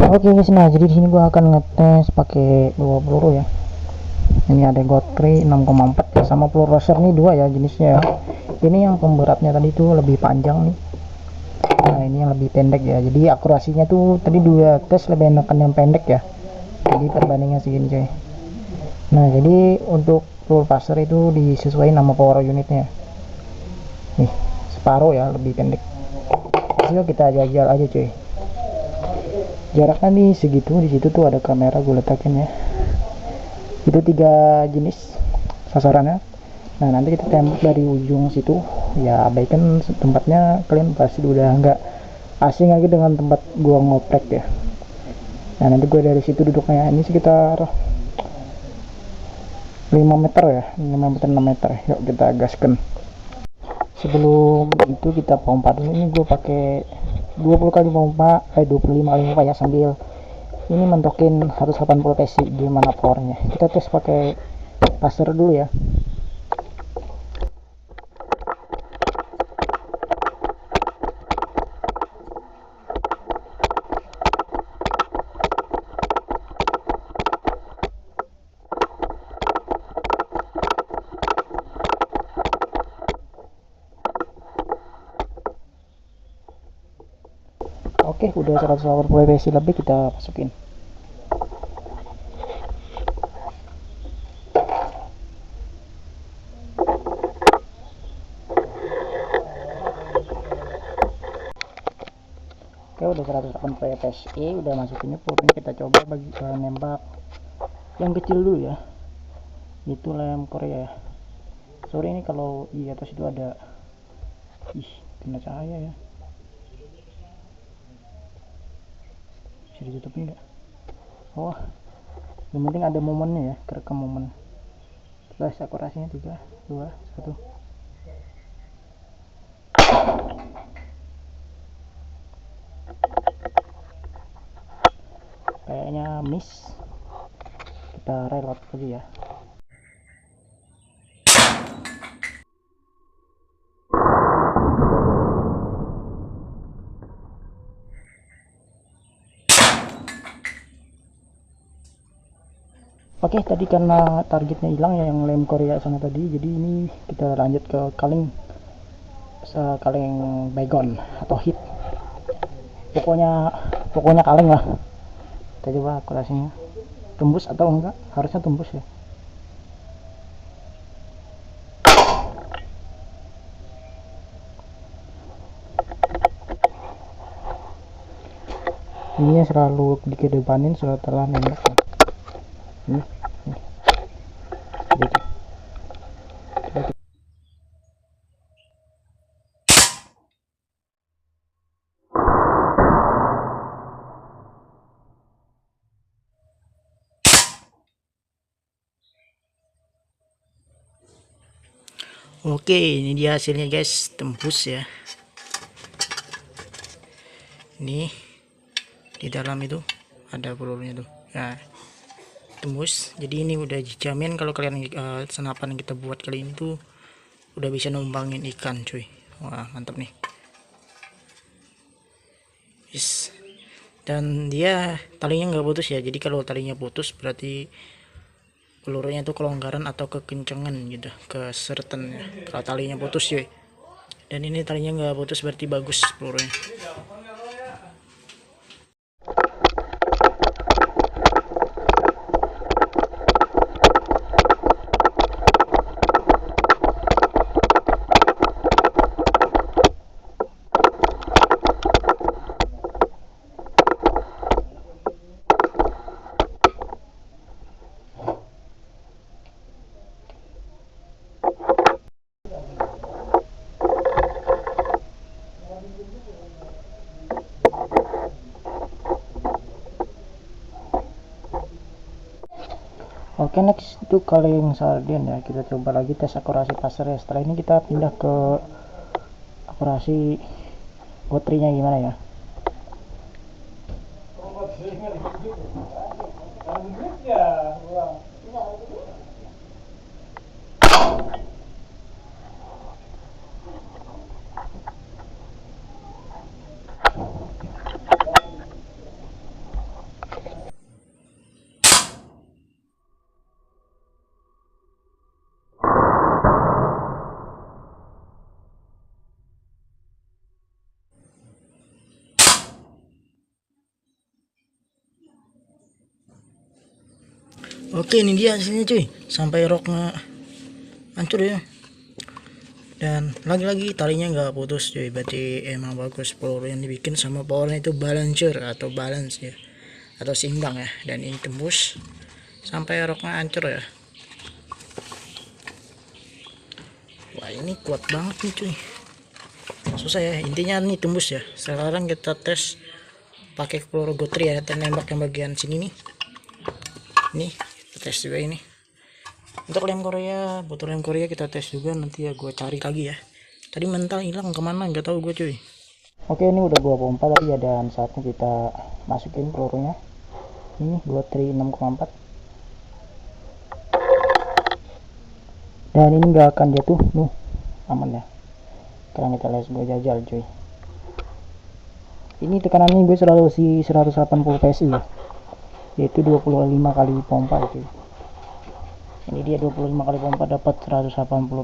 Oke guys, nah jadi di sini gua akan ngetes pakai 2 peluru ya. Ini ada Godfrey 6,4 ya, sama peluru laser nih 2 ya jenisnya ya. Ini yang pemberatnya tadi tuh lebih panjang nih. Nah ini yang lebih pendek ya, jadi akurasinya tuh tadi 2 tes lebih enakan yang pendek ya, jadi perbandingan segini coy. Nah jadi untuk peluru laser itu disesuaikan sama power unitnya nih, separuh ya, lebih pendek. Yuk kita jajal aja coy. Jaraknya nih segitu, di situ tuh ada kamera gue letakin ya. Itu 3 jenis sasarannya. Nah nanti kita tembak dari ujung situ ya, abaikan tempatnya, kalian pasti udah nggak asing lagi dengan tempat gua ngoprek ya. Nah nanti gue dari situ duduknya, ini sekitar 5 meter ya, 5 meter 6 meter. Yuk kita gaskan. Sebelum itu kita pompa dulu. Ini gue pakai 20 kali pompa, 25 kali pompa ya, sambil ini mentokin harus 80 psi gimana powernya. Kita tes pakai laser dulu ya. Oke, udah 180 psi lebih, kita masukin. Oke, udah 180 psi, udah masukin peluru. Ini kita coba bagi nembak yang kecil dulu ya. Itu lem Korea ya. Sorry ini kalau di atas itu ada kena cahaya ya. Bisa ditutupin nggak? Oh, yang penting ada momennya ya, kerekam momen. Terus akurasinya 3, 2, 1. Kayaknya miss. Kita reload lagi ya. Oke, tadi karena targetnya hilang ya, yang lem Korea sana tadi, jadi ini kita lanjut ke kaleng, kaleng baygon atau hit. Pokoknya kaleng lah. Kita coba akurasinya tembus atau enggak. Harusnya tembus ya. Ini selalu dikedepanin setelah nembak ya. Ini. Oke, ini dia hasilnya guys, tembus ya. Ini di dalam itu ada pelurunya tuh. Nah, tembus. Jadi ini udah dijamin kalau kalian senapan yang kita buat kali ini tuh udah bisa numbangin ikan cuy. Wah mantap nih. Yes. Dan dia talinya nggak putus ya, jadi kalau talinya putus berarti pelurunya itu kelonggaran atau kekencengan gitu, keseretan ya. Kalau talinya putus cuy, dan ini talinya nggak putus berarti bagus pelurunya. Oke, next itu kaleng sarden ya. Kita coba lagi tes akurasi pasar ya. Setelah ini kita pindah ke akurasi baterainya gimana ya. Oke, ini dia hasilnya cuy, sampai roknya hancur ya. Dan lagi-lagi talinya nggak putus cuy, berarti emang bagus peluru yang dibikin sama powernya itu balancer atau balance ya, atau seimbang ya. Dan ini tembus sampai roknya hancur ya. Wah, ini kuat banget nih cuy, susah ya, intinya nih tembus ya. Sekarang kita tes pakai peluru gotri ya, nembak yang bagian sini nih. Nih kita tes juga ini. Untuk lem Korea, botol lem Korea kita tes juga, nanti ya gue cari lagi ya. Tadi mental hilang kemana nggak tahu gue cuy. Oke, ini udah gua pompa tadi ya, dan saatnya kita masukin pelurunya. Ini 23 6,4. Dan ini nggak akan jatuh, aman ya. Sekarang kita les gue jajal cuy. Ini tekanannya gue selalu si 180 PSI ya, yaitu 25 kali pompa cuy. Ini dia 25 kali pompa dapat 180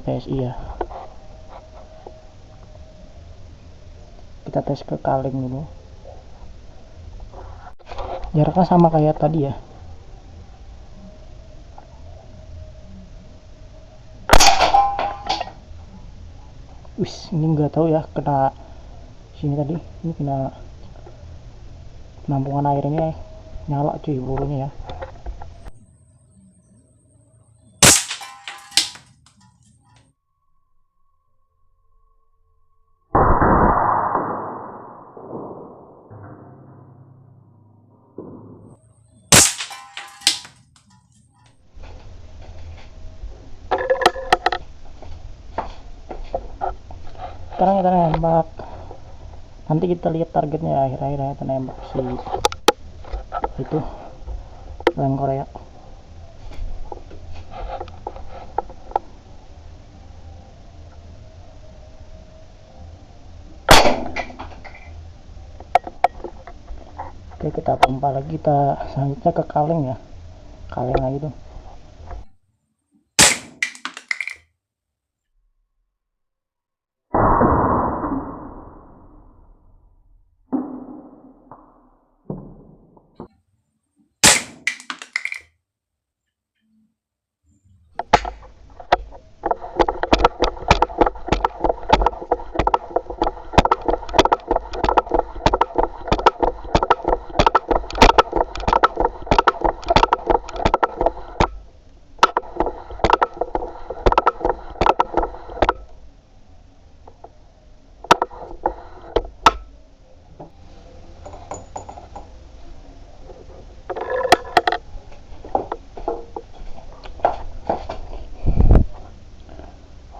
PSI ya. Kita tes ke kaleng dulu. Jaraknya sama kayak tadi ya. Wis, ini nggak tahu ya, kena sini tadi. Ini kena penampungan airnya, nyala cuy pelurunya ya. Sekarang kita nembak, nanti kita lihat targetnya akhir-akhirnya kita nembak si itu lem Korea. Oke, kita pompa lagi, kita selanjutnya ke kaleng ya, kaleng lagi tuh.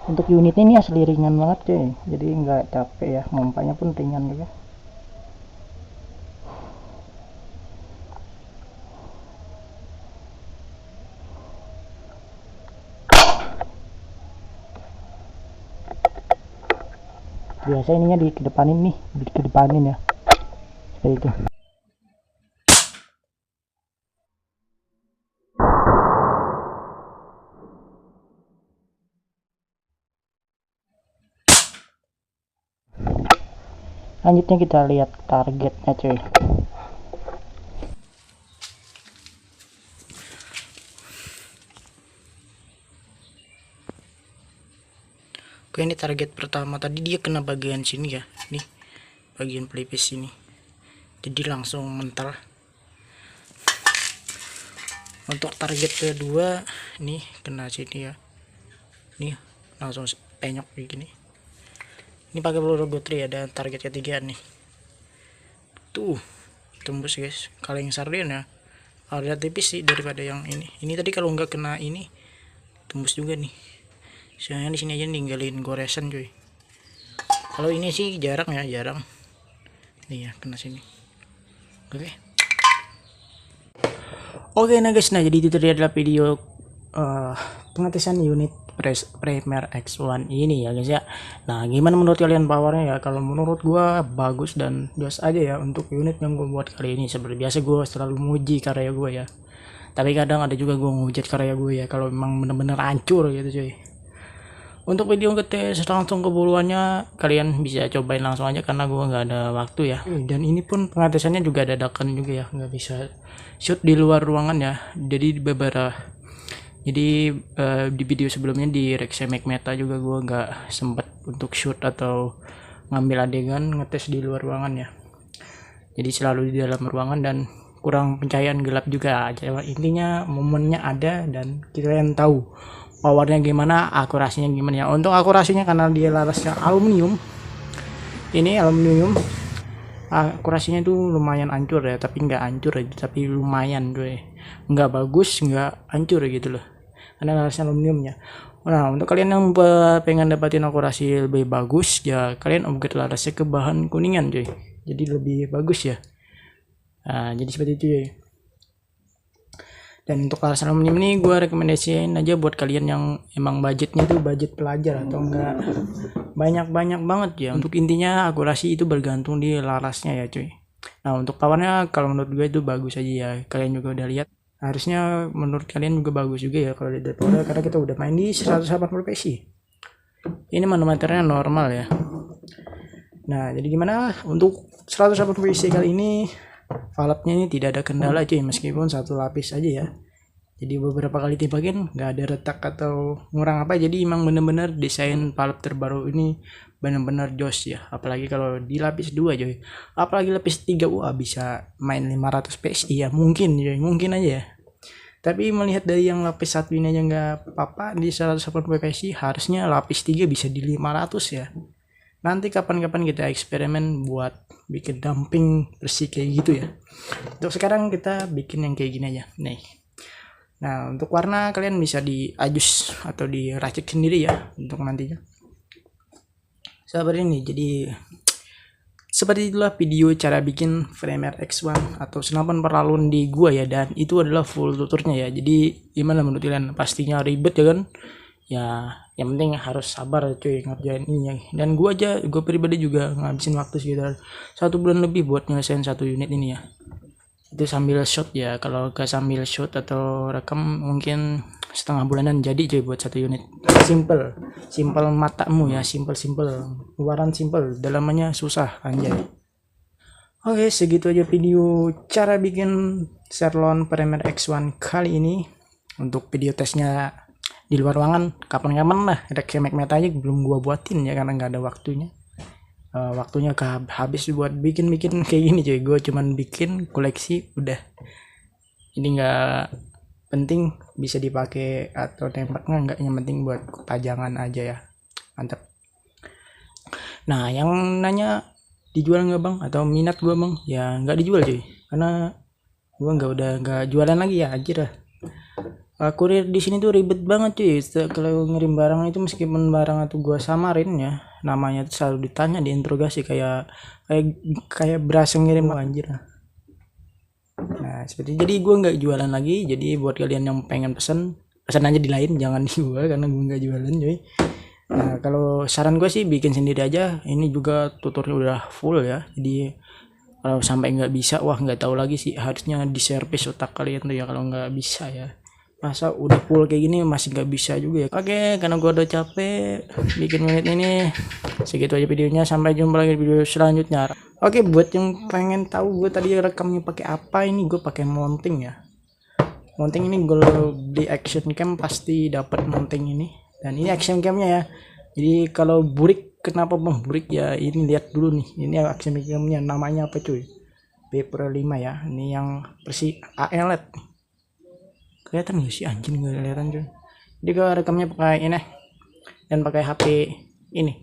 Untuk unit ini asli ringan banget cuy, jadi nggak capek ya, ngompanya pun ringan juga. Biasa ininya di kedepanin nih, di kedepanin ya, seperti itu. Lanjutnya kita lihat targetnya cuy. Oke, ini target pertama tadi, dia kena bagian sini ya, nih bagian pelipis sini, jadi langsung mental. Untuk target kedua nih kena sini ya, nih langsung penyok kayak gini. Ini pakai peluru gotri ya. Dan target ketiga nih tuh tembus guys, kaleng sarden ya, ada tipis sih daripada yang ini tadi. Kalau nggak kena ini tembus juga nih. Soalnya di sini aja ninggalin goresan cuy. Kalau ini sih jarang ya, jarang. Nih ya, kena sini. Oke. Oke, nah guys, nah jadi itu tadi adalah video pengetesan unit Premier X1 ini ya guys ya. Nah, gimana menurut kalian powernya ya? Kalau menurut gua bagus dan biasa aja ya untuk unit yang gua buat kali ini. Seperti biasa gua selalu menguji karya gua ya. Tapi kadang ada juga gua ngehujat karya gua ya kalau memang bener-bener hancur gitu cuy. Untuk video ngetes langsung keburuannya kalian bisa cobain langsung aja karena gua nggak ada waktu ya. Dan ini pun pengetesannya juga dadakan juga ya, nggak bisa shoot di luar ruangan ya. Jadi di video sebelumnya di Rexemek Meta juga gua nggak sempet untuk shoot atau ngambil adegan ngetes di luar ruangan ya. Jadi selalu di dalam ruangan dan kurang pencahayaan gelap juga. Jadi intinya momennya ada dan kalian tahu powernya gimana, akurasinya gimana ya. Untuk akurasinya karena dia larasnya aluminium, ini aluminium, akurasinya tuh lumayan hancur ya, tapi nggak hancur aja, tapi lumayan tuh, nggak bagus, nggak hancur gitu loh, karena larasnya aluminiumnya. Nah, untuk kalian yang pengen dapatin akurasi lebih bagus ya, kalian upgrade larasnya ke bahan kuningan cuy, jadi lebih bagus ya. Nah, jadi seperti itu ya. Dan untuk laras aluminium ini gue rekomendasiin aja buat kalian yang emang budgetnya tuh budget pelajar atau enggak banyak banget ya. Untuk intinya akurasi itu bergantung di larasnya ya cuy. Nah, untuk powernya kalau menurut gue itu bagus aja ya, kalian juga udah lihat, harusnya menurut kalian juga bagus juga ya kalau di power, karena kita udah main di 180 psi. Ini manometernya normal ya. Nah, jadi gimana untuk 180 psi kali ini? Valve-nya ini tidak ada kendala cuy, meskipun satu lapis aja ya. Jadi beberapa kali tembakin nggak ada retak atau ngurang apa. Jadi emang bener-bener desain valve terbaru ini bener-bener jos ya. Apalagi kalau di lapis 2 cuy. Apalagi lapis 3 wah bisa main 500 psi ya, mungkin cuy, mungkin aja ya. Tapi melihat dari yang lapis 1 ini aja nggak apa-apa di 180 psi, harusnya lapis 3 bisa di 500 ya. Nanti kapan-kapan kita eksperimen buat bikin dumping bersih kayak gitu ya. Untuk sekarang kita bikin yang kayak gini aja nih. Nah, untuk warna kalian bisa diadjust atau diracik sendiri ya untuk nantinya. Seperti ini. Jadi seperti itulah video cara bikin Framer X1 atau senapan peralun di gua ya, dan itu adalah full tuturnya ya. Jadi gimana menurut kalian? Pastinya ribet ya kan? Ya yang penting harus sabar cuy ngerjain ini. Dan gue pribadi juga ngabisin waktu sekitar 1 bulan lebih buat nyelesain 1 unit ini ya. Itu sambil shot ya, kalau gak sambil shot atau rekam mungkin setengah bulanan jadi cuy buat 1 unit. Simple matamu ya, simple luaran simple, dalamannya susah anjay. Oke, segitu aja video cara bikin Sherlon Framer X1 kali ini. Untuk video tesnya di luar ruangan kapan-kapan lah, Rexemek Meta aja belum gua buatin ya karena nggak ada waktunya. Waktunya habis buat bikin kayak gini cuy. Gue cuman bikin koleksi udah. Ini nggak penting bisa dipakai atau tembaknya nggak, yang penting buat pajangan aja ya. Mantap. Nah, yang nanya dijual nggak bang atau minat gua bang, ya nggak dijual cuy, karena gua nggak jualan lagi ya anjir lah. Kurir di sini tuh ribet banget cuy. Kalau ngirim barang itu meskipun barang atau gua samarin ya, namanya tuh selalu ditanya, diinterogasi kayak berasa ngirim anjir. Nah, seperti jadi gua nggak jualan lagi. Jadi buat kalian yang pengen pesan aja di lain, jangan di gua karena gua nggak jualan cuy. Nah, kalau saran gue sih bikin sendiri aja. Ini juga tutornya udah full ya. Jadi kalau sampai nggak bisa, wah nggak tahu lagi sih, harusnya diservis otak kalian tuh ya kalau nggak bisa ya. Masa udah full kayak gini masih nggak bisa juga ya. Oke, karena gue udah capek bikin menit ini, segitu aja videonya. Sampai jumpa lagi di video selanjutnya. Oke, buat yang pengen tahu gue tadi rekamnya pakai apa, ini gue pakai mounting ya. Mounting ini gue di action cam pasti dapat mounting ini. Dan ini action camnya ya. Jadi kalau burik, kenapa bang burik ya, ini lihat dulu nih. Ini action camnya namanya apa cuy? B-Pro 5 ya. Ini yang versi ALED. Kelihatan gak sih anjing, gak kelihatan cuy. Jadi kalau rekamnya pakai ini dan pakai HP ini.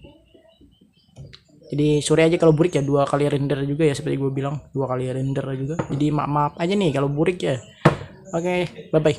Jadi sore aja kalau burik ya, 2 kali render juga ya, seperti gue bilang 2 kali render juga. Jadi maaf aja nih kalau burik ya. Oke, bye bye.